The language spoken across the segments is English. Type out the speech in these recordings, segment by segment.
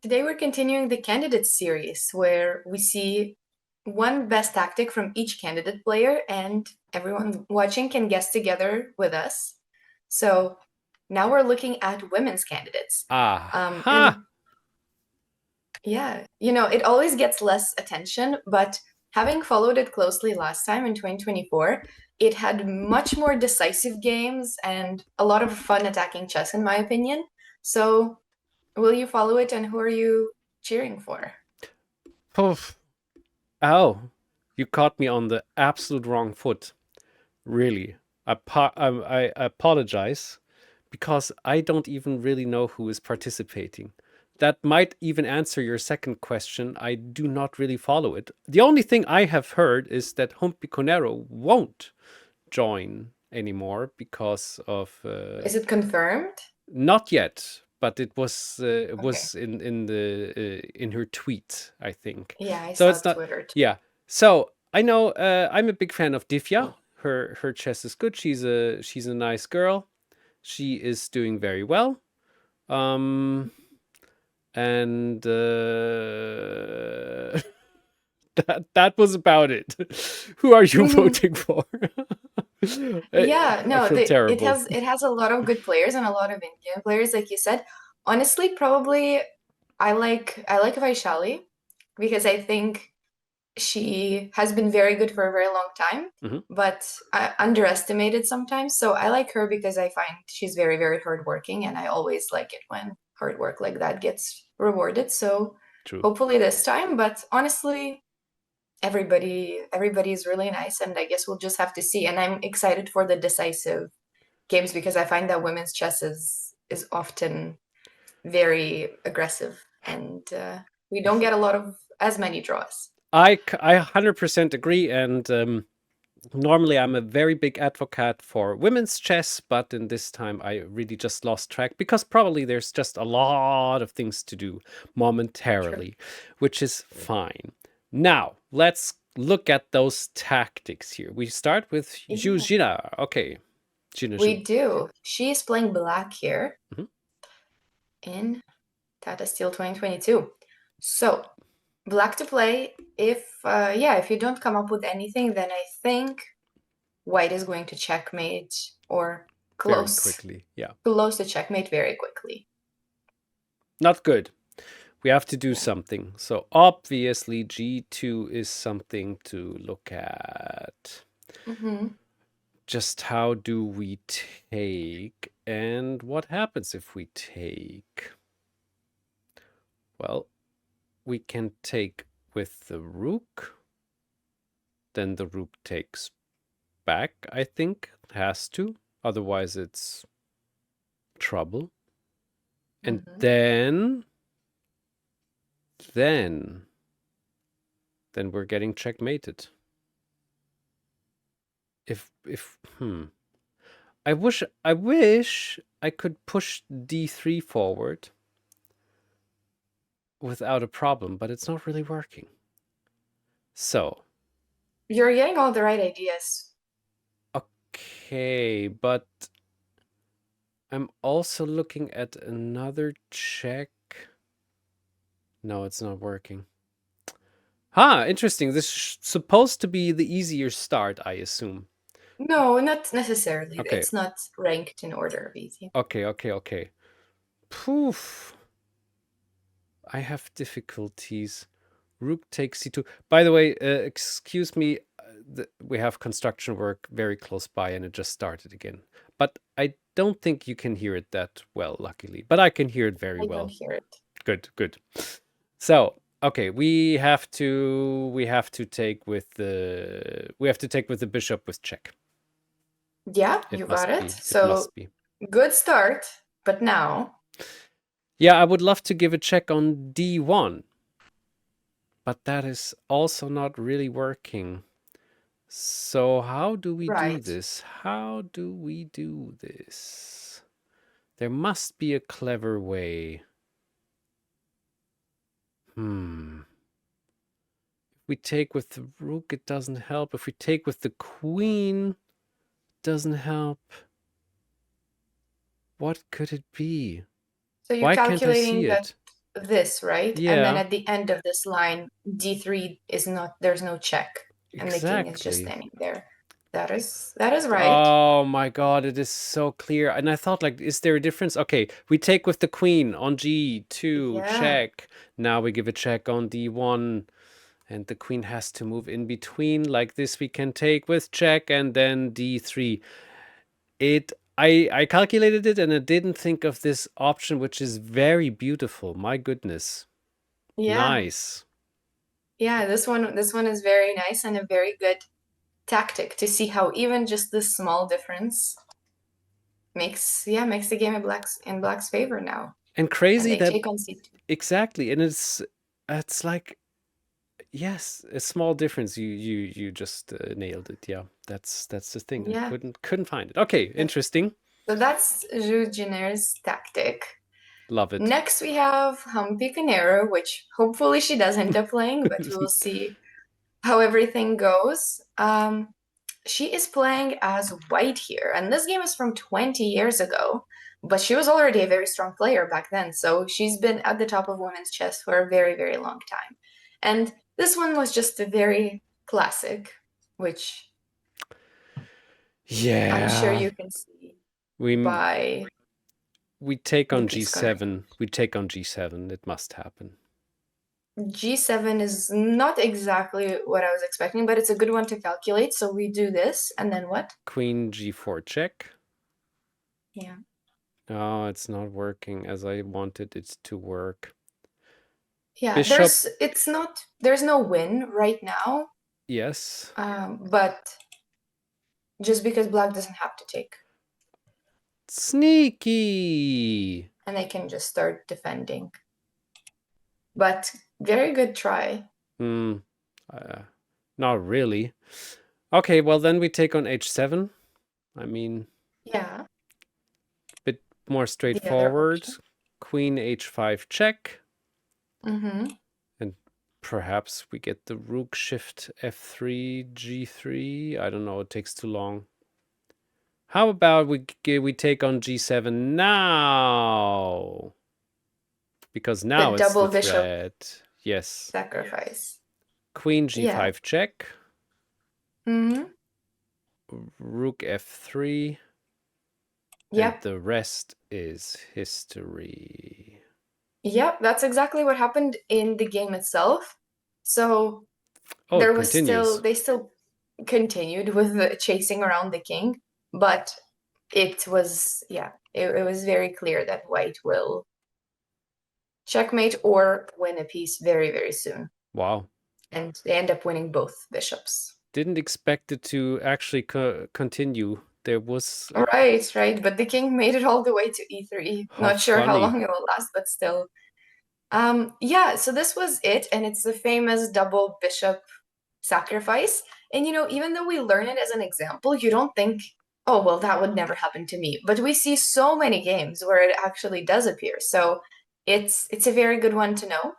Today we're continuing the candidate series where we see one best tactic from each candidate player and everyone watching can guess together with us. So now we're looking at women's candidates. Aha! And yeah, it always gets less attention, but having followed it closely last time in 2024, it had much more decisive games and a lot of fun attacking chess, in my opinion. So will you follow it and who are you cheering for? Poof. Oh, you caught me on the absolute wrong foot. Really. I apologize because I don't even really know who is participating. That might even answer your second question. I do not really follow it. The only thing I have heard is that Humpy Koneru won't join anymore because of Is it confirmed? not yet, but it Okay. was in her tweet, I think. Yeah, I So saw it's not. Twitter too. Yeah. So I know I'm a big fan of Divya. Her chess is good. She's a nice girl. She is doing very well. Um and that was about it. Who are you voting for? Yeah, I no, feel it terrible. has a lot of good players and a lot of Indian players, like you said. Honestly, probably I like Vaishali because I think she has been very good for a very long time, Mhm. but underestimated sometimes. So I like her because I find she's very, very hardworking, and I always like it when hard work like that gets rewarded. So True. hopefully this time, but honestly, everybody is really nice, and I guess we'll just have to see. And I'm excited for the decisive games because I find that women's chess is often very aggressive, and we don't get a lot of as many draws. I 100% agree, and normally I'm a very big advocate for women's chess, but in this time I really just lost track because probably there's just a lot of things to do True. momentarily, which is fine. Now, let's look at those tactics here. We start with Yeah, Zhuzhina. Okay, Jina Zhu. we do. She is playing black here Mhm. in Tata Steel 2022. So, black to play. If you don't come up with anything, then I think white is going to checkmate or Very close quickly. Yeah. close to checkmate very quickly. Not good. We have to do Yeah. something. So obviously G2 is something to look at. Hmm. Just how do we take and what happens if we take? Well, we can take with the rook. Then the rook takes back, I think. Has to. Otherwise it's trouble. And Hmm. then then we're getting checkmated. If I wish I could push d3 forward without a problem, but it's not really working. So, You're getting all the right ideas. okay, but I'm also looking at another check. No, it's not working. Interesting. This is supposed to be the easier start, I assume. No, not necessarily. Okay, It's not ranked in order of easy. okay. Poof. I have difficulties. Rook takes c2. By the way, excuse me, we have construction work very close by and it just started again. But I don't think you can hear it that well, luckily. But I can hear it very I don't well. hear it. Good. So, okay, we have to take with the bishop with check. Yeah, you It got must it. be. It So must be. good start, but now, Yeah, I would love to give a check on d1, but that is also not really working. So how do we do right. this? How do we do this? There must be a clever way. If we take with the rook, it doesn't help. If we take with the queen, it doesn't help. What could it be? So you're Why can't I see calculating that it? this, right? And then Yeah, at the end of this line, d3 is not, there's no check, and the king is just exactly. standing there. That is right. Oh my God, it is so clear. And I thought, like, is there a difference? Okay, we take with the queen on G2, Yeah. check. Now we give a check on D1, and the queen has to move in between. Like this, we can take with check and then D3. I calculated it and I didn't think of this option, which is very beautiful. My goodness. Yeah. Nice. Yeah, this one is very nice and a very good tactic to see how even just this small difference makes the game in black's favor now. And And crazy they that take on c2. exactly. And it's like yes, a small difference. You just nailed it. Yeah, that's the thing. I Yeah. couldn't find it. Okay, interesting. So that's Zhu Jinner's tactic. Love it. Next we have Humpy Koneru, which hopefully she does end up playing, but we'll see how everything goes. She is playing as white here, and this game is from 20 years ago, but she was already a very strong player back then, so she's been at the top of women's chess for a very, very long time. And this one was just a very classic, which I'm sure Yeah, you can see we by we take the on piece coloring. G7. We take on G7. It must happen. G7 is not exactly what I was expecting, but it's a good one to calculate. So we do this, and then what? Queen G4 check. Yeah. No, it's not working as I wanted it to work. Yeah, Bishop, there's no win right now, yes. but just because black doesn't have to take, Sneaky. and they can just start defending. But very good try. Hmm. Uh, not really. Okay, well then we take on H7. I mean, Yeah, bit more the other straightforward. option. Queen H5 check. Mm-hmm. And perhaps we get the rook shift F3, G3. I don't know, it takes too long. How about we take on G7 now? Because The now it's the double bishop threat. Yes. sacrifice. Queen Yeah. G5 check. Mm-hmm. Rook F3. And Yep. the rest is history. Yep, that's exactly what happened in the game itself. So Oh, it continues. they still continued with the chasing around the king, but it was very clear that white will checkmate or win a piece very, very soon. Wow. And they end up winning both bishops. Didn't expect it to actually continue. There was Right. But the king made it all the way to e3. how Not sure how funny. long it will last, but still. Yeah, so this was it, and it's the famous double bishop sacrifice. And even though we learn it as an example, you don't think, oh, well, that would never happen to me. But we see so many games where it actually does appear. So it's a very good one to know.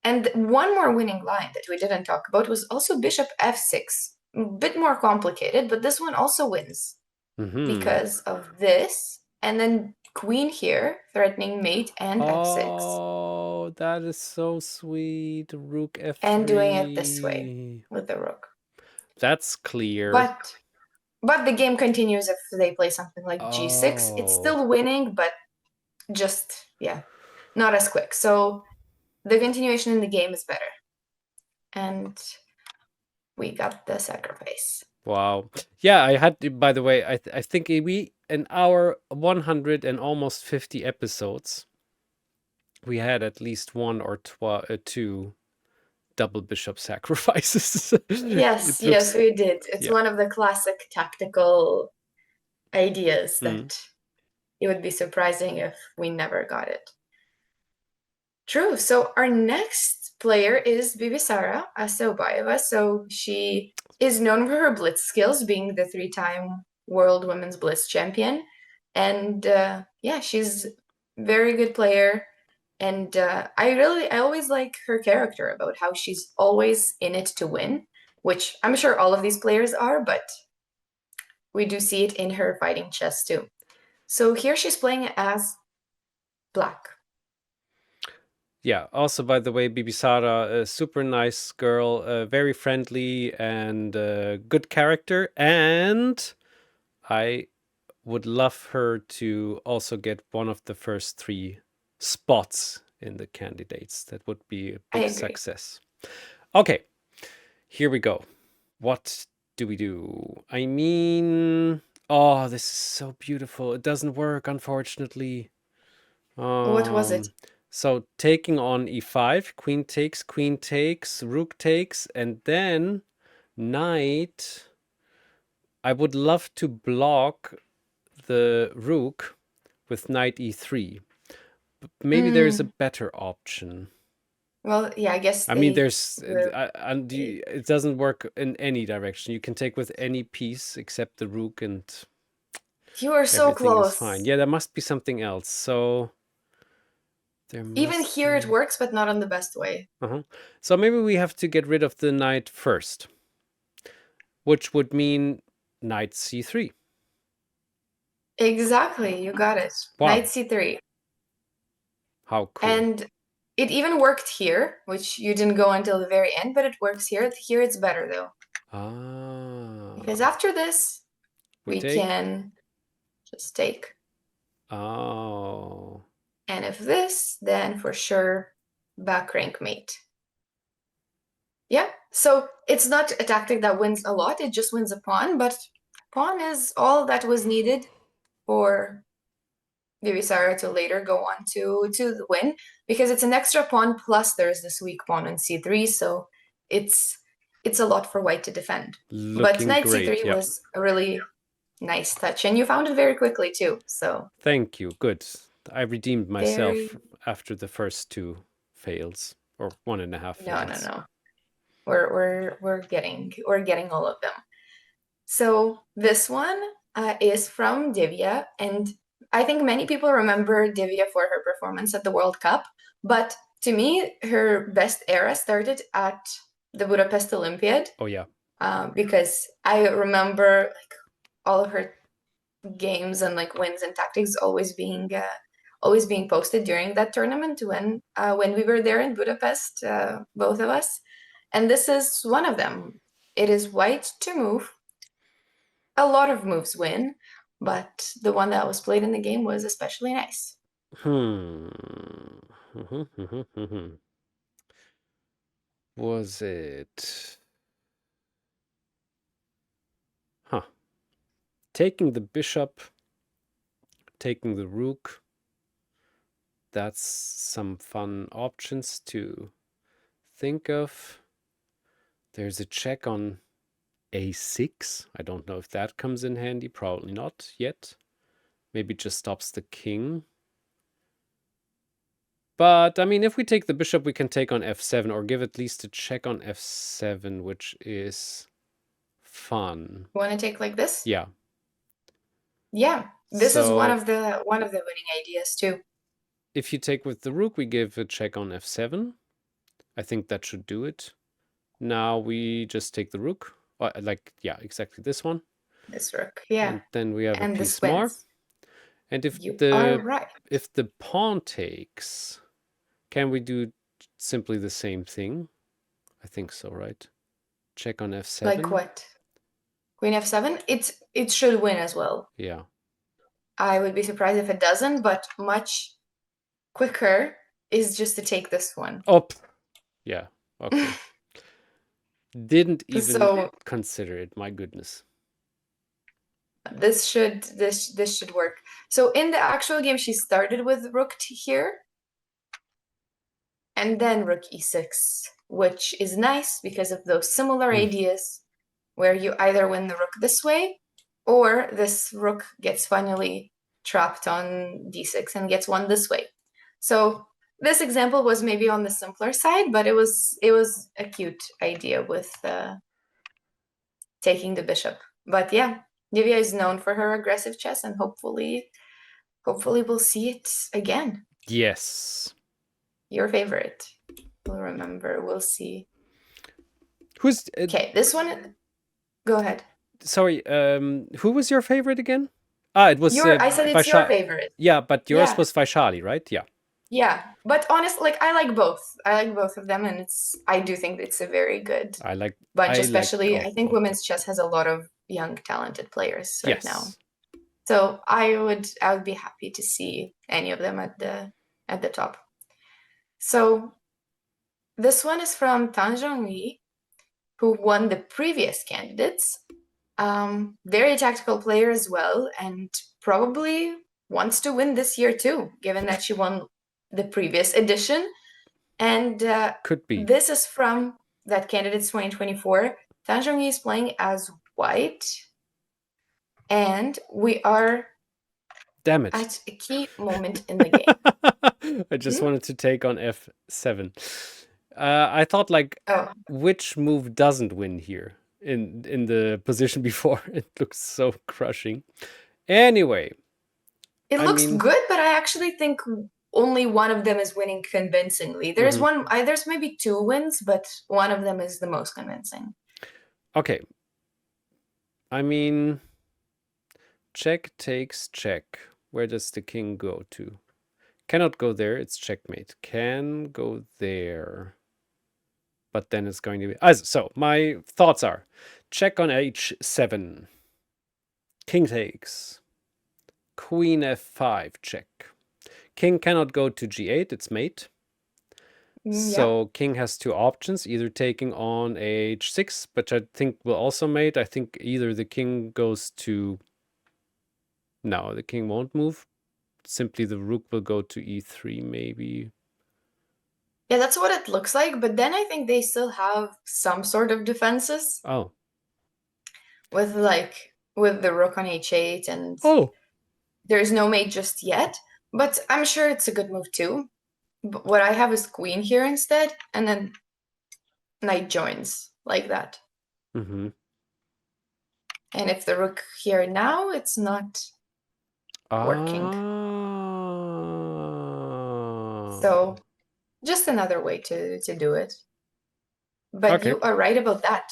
And one more winning line that we didn't talk about was also bishop f6. A bit more complicated, but this one also wins Mm-hmm. because of this. And then queen here, threatening mate and f6, Oh, that is so sweet. Rook and doing it this way F3. with the rook. That's clear. But the game continues if they play something like g6. It's Oh. still winning, but just, yeah, not as quick. So the continuation in the game is better. And we got the sacrifice. Wow. Yeah, I had, by the way, I think we, in our 100 and almost 50 episodes, we had at least one or two double bishop sacrifices. Yes, It looks, yes, we did. It's yeah. one of the classic tactical ideas Mm. that it would be surprising if we never got it. True. So our next player is Bisara Asobo. So she is known for her blitz skills, being the three-time world women's blitz champion. And yeah, she's very good player. And I always like her character about how she's always in it to win, which I'm sure all of these players are, but we do see it in her fighting chess too. So here she's playing as black. Yeah, also, by the way, Bibisara, a super nice girl, very friendly and good character. And I would love her to also get one of the first 3 spots in the candidates. That would be a I big agree. success. Okay, here we go. What do we do? I mean, oh, this is so beautiful. It doesn't work, unfortunately. What was it? So taking on e5, queen takes, rook takes, and then knight. I would love to block the rook with knight e3. Maybe there's a Mm, better option. well, yeah, I guess I mean, they there's were. it doesn't work in any direction. You can take with any piece except the rook, and You are so everything is fine. close. Yeah, there must be something else. So there Even must here it be. works, but not in the best way. So maybe we have to get rid of the knight first, which would mean knight c3. Exactly, you got it. Knight Wow, c3. how cool. And it even worked here, which you didn't go until the very end, but it works here. Here it's better though. Because Ah, after this, we we take. can just take. Oh, And if this, then for sure back rank mate. Yeah, so it's not a tactic that wins a lot, it just wins a pawn, but pawn is all that was needed for Bisara to later go on to the win, because it's an extra pawn plus there's this weak pawn on c3, so it's a lot for white to defend. But looking knight great. c3 Yeah. was a really nice touch, and you found it very quickly too, so Thank you. Good. I redeemed very. myself after the first 2 fails, or 1.5 No, no, fails. no. We're getting all of them. So this one is from Divia, and I think many people remember Divya for her performance at the World Cup, but to me, her best era started at the Budapest Olympiad, Oh, yeah. because I remember like all of her games and like wins and tactics always being posted during that tournament when we were there in Budapest, both of us, and this is one of them. It is white to move. A lot of moves win, but the one that was played in the game was especially nice. Hmm. Was it? Huh. Taking the bishop, taking the rook. That's some fun options to think of. There's a check on a6. I don't know if that comes in handy. Probably not yet. Maybe just stops the king. But, I mean, if we take the bishop, we can take on f7 or give at least a check on f7, which is fun. You want to take like this? Yeah. Yeah, this is one So of the winning ideas too. if you take with the rook, we give a check on f7. I think that should do it. Now we just take the rook. Yeah, exactly this one. This rook, yeah, And then we have a and this piece more. wins. And You are right. if the pawn takes, can we do simply the same thing? I think so, right? Check on f7. Like what? Queen f7? It should win as well. Yeah. I would be surprised if it doesn't, but much quicker is just to take this one. Oh, yeah. Okay. Didn't even So consider it. My goodness. this should work. So in the actual game, she started with rook here, and then rook e6, which is nice because of those similar ideas where you either win the rook this way, or this rook gets finally trapped on d6 and gets won this way. So this example was maybe on the simpler side, but it was a cute idea with taking the bishop. But yeah, Divya is known for her aggressive chess, and hopefully we'll see it again. Yes. Your favorite. We'll remember. We'll see. Who's Okay, this one. Go ahead. sorry, who was your favorite again? Ah, it was I said it's your favorite. Yeah, but yours Yeah, was Vaishali, right? Yeah. Yeah, but honestly, like I like both. I like both of them, and I do think it's a very good bunch, I like especially I think both of women's them. chess has a lot of young, talented players right now. Yes. So I would be happy to see any of them at the top. So this one is from Tanjong, who won the previous candidates. Very tactical player as well, and probably wants to win this year too, given that she won the previous edition. And Could be. this is from that candidates 2024. Tanjong is playing as white, and we are Damn it. at a key moment in the game. I just Hmm? wanted to take on f7. I thought like Oh, which move doesn't win here in the position before. It looks so crushing. Anyway, it I looks mean, good, but I actually think only one of them is winning convincingly. mhm. There's maybe two wins, but one of them is the most convincing. Okay. I mean, check takes check. Where does the king go to? Cannot go there. It's checkmate. Can go there. But then it's going to be... So, my thoughts are check on h7. King takes. Queen f5, check. King cannot go to g8, it's mate. Yeah. So king has two options, either taking on h6, which I think will also mate. I think either the king goes to... No, the king won't move. Simply the rook will go to e3, maybe. Yeah, that's what it looks like, but then I think they still have some sort of defenses Oh. with the rook on h8, and Oh. there's no mate just yet, but I'm sure it's a good move too. But what I have is queen here instead, and then knight joins like that. Mm-hmm. And if the rook here now, it's not working. Ah. So just another way to do it. But Okay. you are right about that.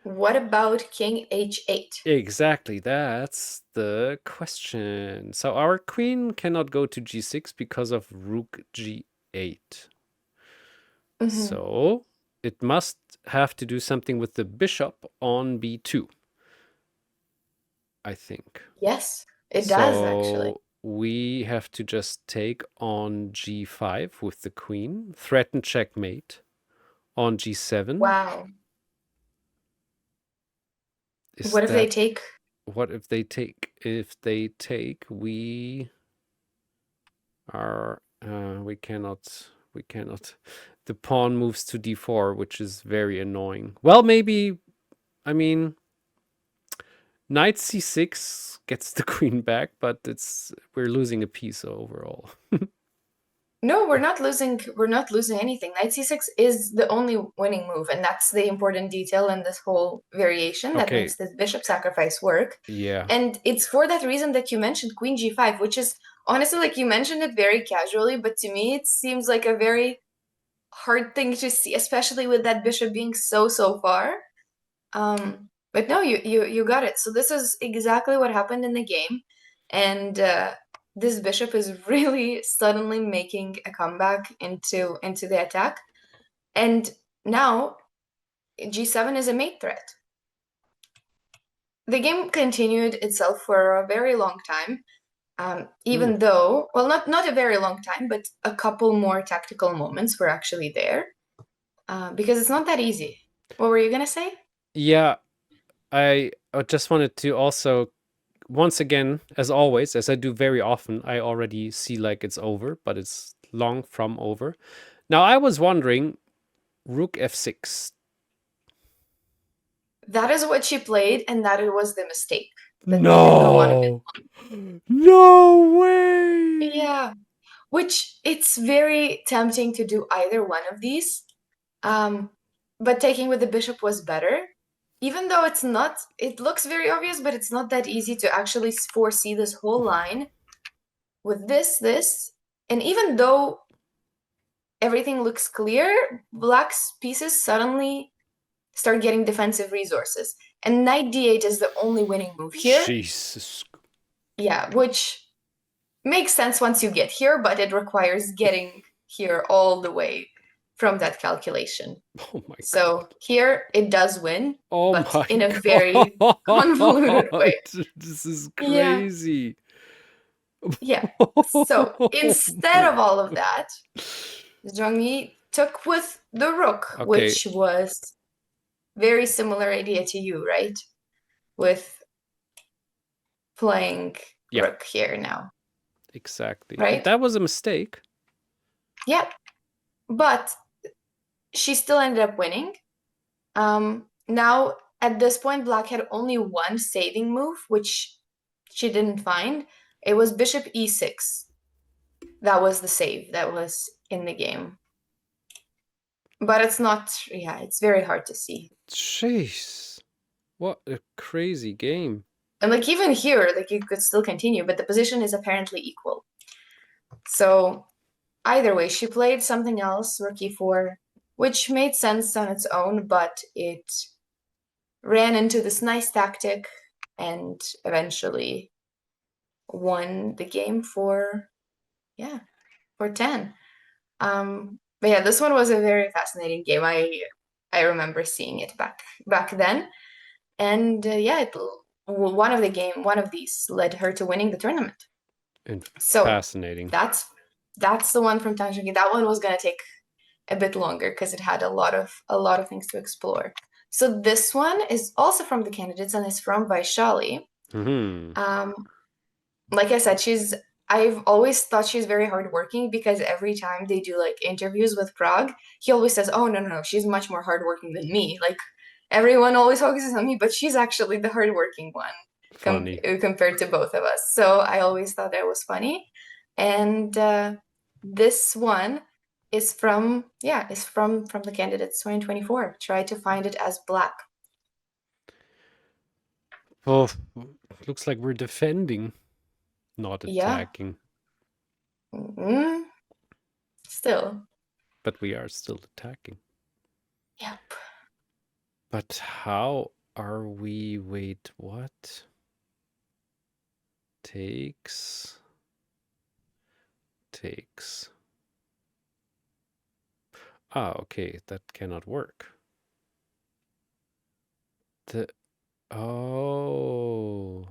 What about king h8? Exactly, that's the question. So our queen cannot go to g6 because of rook g8. Mhm. So it must have to do something with the bishop on b2, I think. Yes, it does actually. So we have to just take on g5 with the queen, threaten checkmate on g7. Wow. Is What if they that... take? What if they take? If they take, we are... we cannot... We cannot... The pawn moves to d4, which is very annoying. Well, maybe... I mean... Knight c6 gets the queen back, but we're losing a piece overall. No, we're not losing. We're not losing anything. Knight c6 is the only winning move, and that's the important detail in this whole variation that Okay, makes this bishop sacrifice work. yeah. And it's for that reason that you mentioned queen g5, which is honestly like you mentioned it very casually, but to me it seems like a very hard thing to see, especially with that bishop being so far. But no, you got it. So this is exactly what happened in the game, and this bishop is really suddenly making a comeback into the attack, and now g7 is a mate threat. The game continued itself for a very long time, Hmm. even though, well, not a very long time, but a couple more tactical moments were actually there, because it's not that easy. What were you gonna say? Yeah, I just wanted to also, once again, as always, as I do very often, I already see like it's over, but it's long from over. Now, I was wondering, rook f6. That is what she played, and that it was the mistake that they did the one of it. No! No way! Yeah, which it's very tempting to do either one of these. Um, but taking with the bishop was better, even though it's not, it looks very obvious, but it's not that easy to actually foresee this whole line with this. And even though everything looks clear, black's pieces suddenly start getting defensive resources. And knight d8 is the only winning move here. Jesus. Yeah, which makes sense once you get here, but it requires getting here all the way from that calculation. Oh my So god. here it does win, Oh but my in a very convoluted god. way. This is Yeah, crazy. yeah. So instead of all of that, Zhongyi took with the rook, Okay, which was very similar idea to you, right? With playing yeah, rook here now, exactly. And right? that was a mistake. Yeah, but she still ended up winning. Now, at this point, Black had only one saving move, which she didn't find. It was bishop e6. That was the save that was in the game. But it's not, yeah, it's very hard to see. Jeez. What a crazy game. And like even here, like you could still continue, but the position is apparently equal. So either way, she played something else, rook e4, which made sense on its own, but it ran into this nice tactic and eventually won the game for 10. But yeah, this one was a very fascinating game. I remember seeing it back then, and one of these led her to winning the tournament. And So fascinating. that's the one from Tanjong. That one was gonna take a bit longer because it had a lot of things to explore. So this one is also from the candidates and is from Vaishali. Hmm. Um, like I said, I've always thought she's very hardworking because every time they do like interviews with Prague, he always says, "Oh no, she's much more hardworking than me." Like everyone always focuses on me, but she's actually the hardworking one Funny. compared to both of us. So I always thought that was funny. And this one is from the candidates 2024. Try to find it as Black. Oh, looks like we're defending, not Yeah. attacking. Mm, still. But we are still attacking. Yep. But how are we? Wait, what? Takes. Ah, okay, that cannot work. Oh.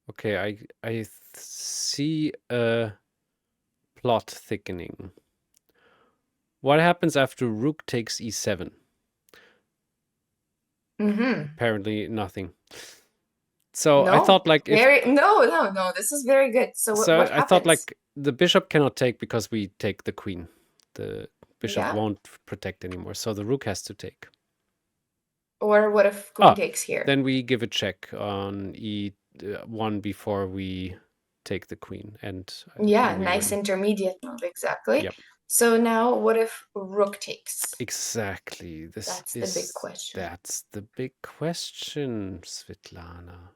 Okay, I see a plot thickening. What happens after rook takes e7? Mm-hmm. Apparently nothing. So I No, thought like if no. This is very good. So so what I thought happens? like the bishop cannot take because we take the queen. The bishop Yeah. won't protect anymore, so the rook has to take. Or what if queen Ah, takes here? then we give a check on e1 before we take the queen, and Yeah, we nice win. intermediate move, exactly. Yep, So now what if rook takes? exactly. That's the big question. That's the big question, Svitlana.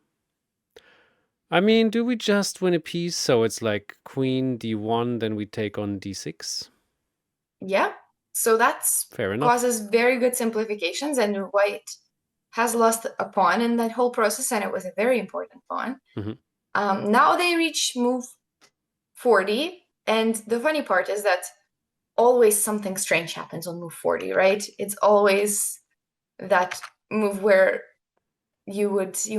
I mean, do we just win a piece so it's like queen d1, then we take on d6? Yeah. So that's Fair enough. causes very good simplifications, and white has lost a pawn in that whole process, and it was a very important pawn. Mhm. Now they reach move 40, and the funny part is that always something strange happens on move 40, right? It's always that move where you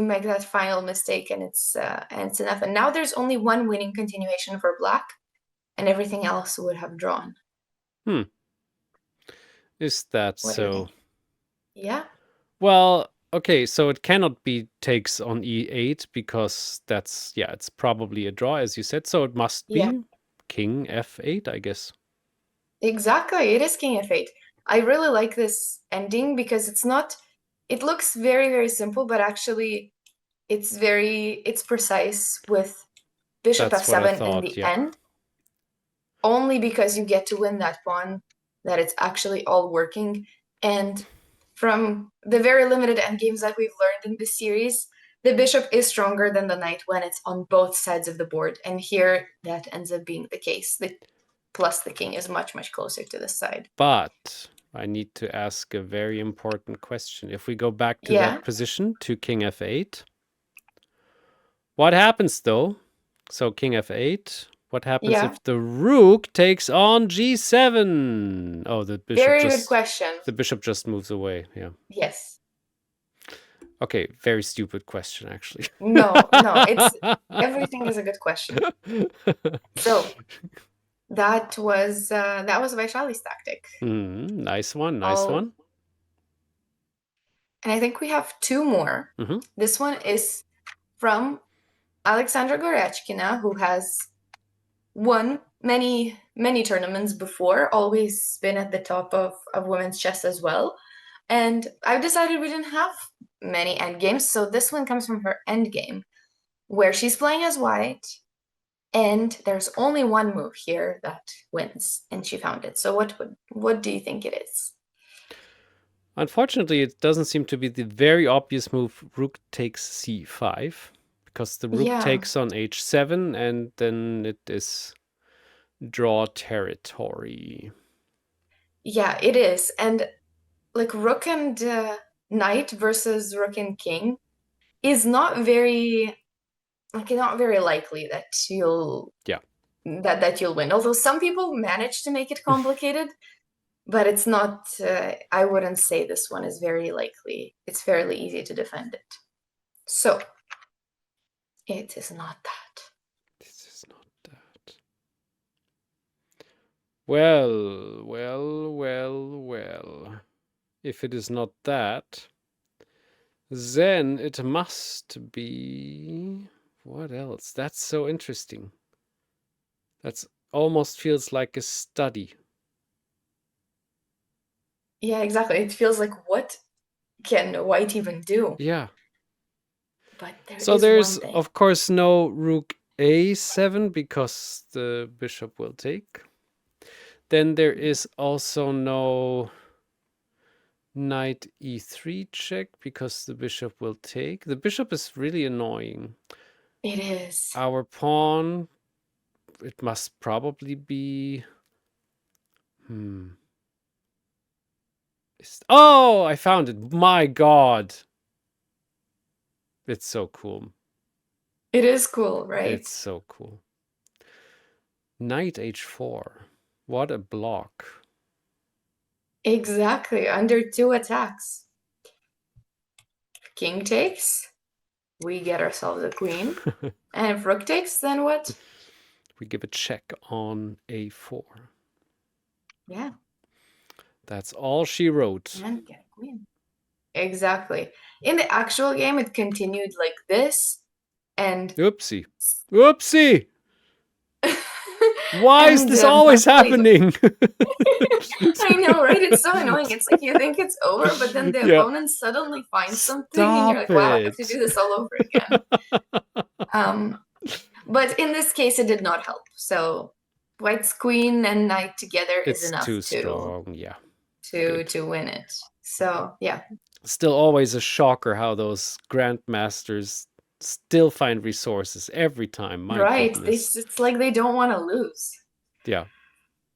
make that final mistake and it's enough. And now there's only one winning continuation for black, and everything else would have drawn. Hmm. Is that What do you so? think? Yeah. Well, okay, so it cannot be takes on e8 because that's, yeah, it's probably a draw, as you said. So it must Yeah. be king f8, I guess. Exactly. It is king f8. I really like this ending because it looks very, very simple, but actually it's precise with bishop That's what I f7 in thought, the yeah. end, only because you get to win that pawn, that it's actually all working. And from the very limited endgames that we've learned in this series, the bishop is stronger than the knight when it's on both sides of the board. And here that ends up being the case. Plus the king is much, much closer to this side. But I need to ask a very important question. If we go back to Yeah. that position, to king f8, what happens though So king f8. What happens Yeah, if the rook takes on g7? Oh, the very good question. bishop just moves away. Yeah. Yes. Okay, very stupid question actually. No, everything is a good question. So that was Vaishali's tactic. Nice one, nice All, one. and I think we have two more. Mm-hmm. This one is from Alexandra Gorachkina, who has won many, many tournaments before, always been at the top of women's chess as well. And I've decided we didn't have many endgames, so this one comes from her endgame, where she's playing as white, and there's only one move here that wins, and she found it. So what do you think it is? Unfortunately, it doesn't seem to be the very obvious move rook takes c5, because the rook Yeah, takes on h7 and then it is draw territory. yeah, it is. And like rook and knight versus rook and king is not very likely that you'll Yeah. that you'll win. Although some people manage to make it complicated, but it's not. I wouldn't say this one is very likely. It's fairly easy to defend it. So it is not that. This is not that. Well, well, well, well. If it is not that, then it must be... What else? That's so interesting. That's almost feels like a study. Yeah, exactly. It feels like what can white even do? Yeah. But there So is there's, one thing. of course, no rook a7 because the bishop will take. Then there is also no knight e3 check because the bishop will take. The bishop is really annoying. It is. Our pawn, it must probably be... Oh, I found it. My God. It's so cool. It is cool, right? It's so cool. Knight h4. What a block. Exactly. Under two attacks. King takes, we get ourselves a queen. And if rook takes, then what? We give a check on a4. Yeah. That's all she wrote. And get a queen. Exactly. In the actual game, it continued like this. And Oopsie. Oopsie! Why is and this always Vaishali happening? I know, right? It's so annoying. It's like you think it's over, but then the Yeah. opponent suddenly finds something, and you're Stop like, wow, I have to it. do this all over again. But in this case, it did not help. So white's queen and knight together is It's enough too strong, yeah. to win it. So yeah. Still always a shocker how those grandmasters still find resources every time. My Right. goodness. It's like they don't want to lose. Yeah.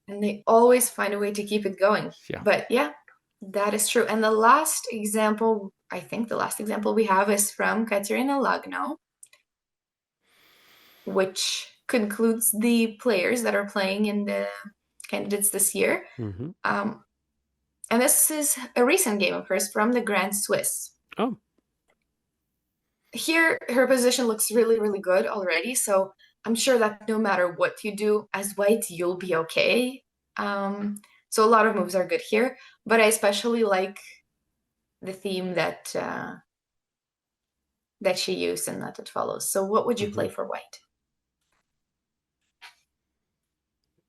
And they always find a way to keep it going. Yeah. But yeah, that is true. And the last example, I think the last example we have is from Katarina Lagno, which concludes the players that are playing in the candidates this year. Mm-hmm. And this is a recent game of hers from the Grand Swiss. Oh. Here, her position looks really, really good already. So I'm sure that no matter what you do as white, you'll be okay. So a lot of moves are good here. But I especially like the theme that she used and that it follows. So what would you play for white?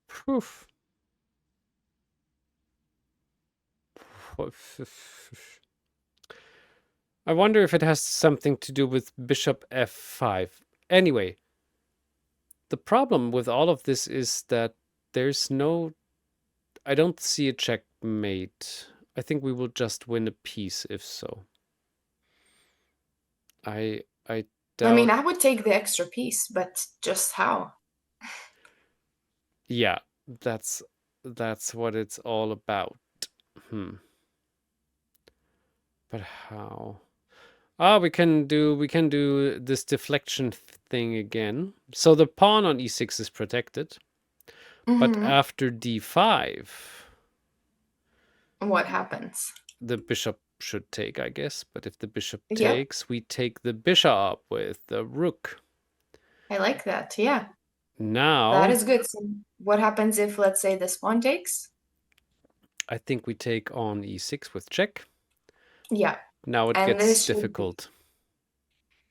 Poof. I wonder if it has something to do with bishop f5. Anyway, the problem with all of this is that there's no... I don't see a checkmate. I think we will just win a piece if so. I doubt... I mean, I would take the extra piece, but just how? Yeah, that's what it's all about. But how? Ah, we can do this deflection thing again. So the pawn on e6 is protected, but Mm-hmm. after d5, What happens? the bishop should take, I guess. But if the bishop Yep, takes, we take the bishop with the rook. I like that. Yeah, that Now, is good. So what happens if, let's say, this pawn takes? I think we take on e6 with check. Yeah, Now it and gets this difficult.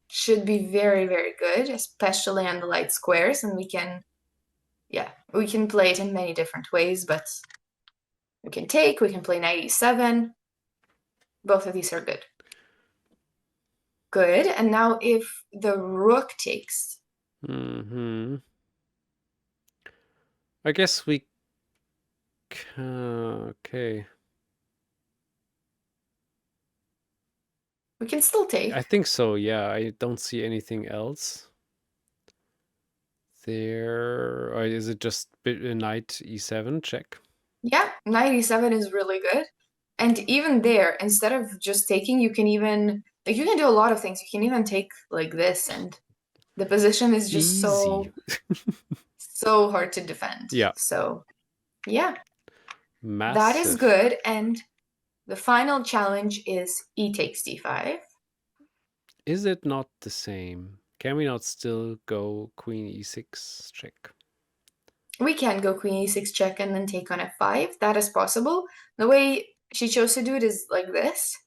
should be very, very good, especially on the light squares, and we can, yeah, we can play it in many different ways, but we can take, we can play knight e7. Both of these are good. Good. And now if the rook takes. Hmm. I guess we... okay. We can still take. I think so, yeah. I don't see anything else there. Or is it just knight e7 check? Yeah, knight e7 is really good. And even there, instead of just taking, you can even, like, you can do a lot of things. You can even take like this, and the position is just Easy. so hard to defend. Yeah. So, yeah, that is Massive. good. And the final challenge is e takes d5. Is it not the same? Can we not still go queen e6 check? We can go queen e6 check and then take on f5. That is possible. The way she chose to do it is like this.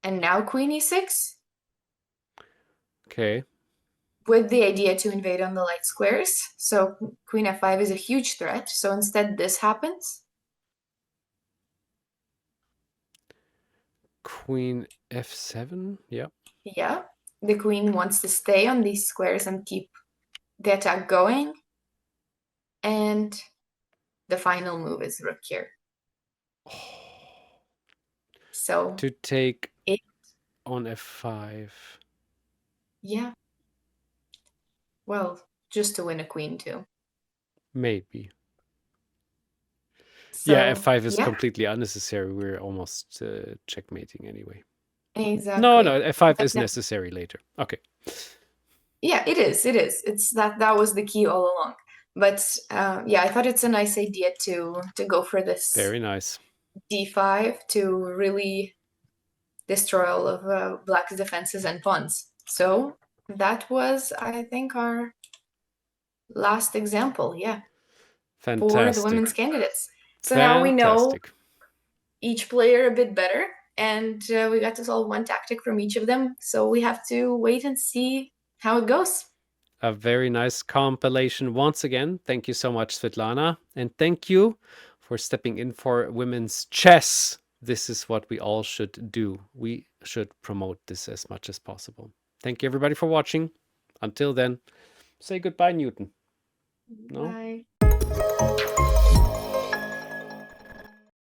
And now queen e6 Okay. with the idea to invade on the light squares. So queen f5 is a huge threat. So instead this happens. Queen f7? Yeah. Yeah. The queen wants to stay on these squares and keep the attack going. And the final move is rook here. So To take it, on f5. yeah. Well, just to win a queen too. Maybe. Yeah, So f5 is yeah, completely unnecessary. We're almost checkmating anyway. No, exactly. f5 But is necessary later. Okay. yeah, it is. It is. It's that was the key all along. But yeah, I thought it's a nice idea to go for this Very nice. d5 to really destroy all of Black's defenses and pawns. So that was, I think, our last example. Yeah, for the women's Fantastic. candidates. So now we know Fantastic. each player a bit better, and we got to solve one tactic from each of them. So we have to wait and see how it goes. A very nice compilation once again. Thank you so much, Svitlana. And thank you for stepping in for women's chess. This is what we all should do. We should promote this as much as possible. Thank you, everybody, for watching. Until then, say goodbye, Newton. No? Bye.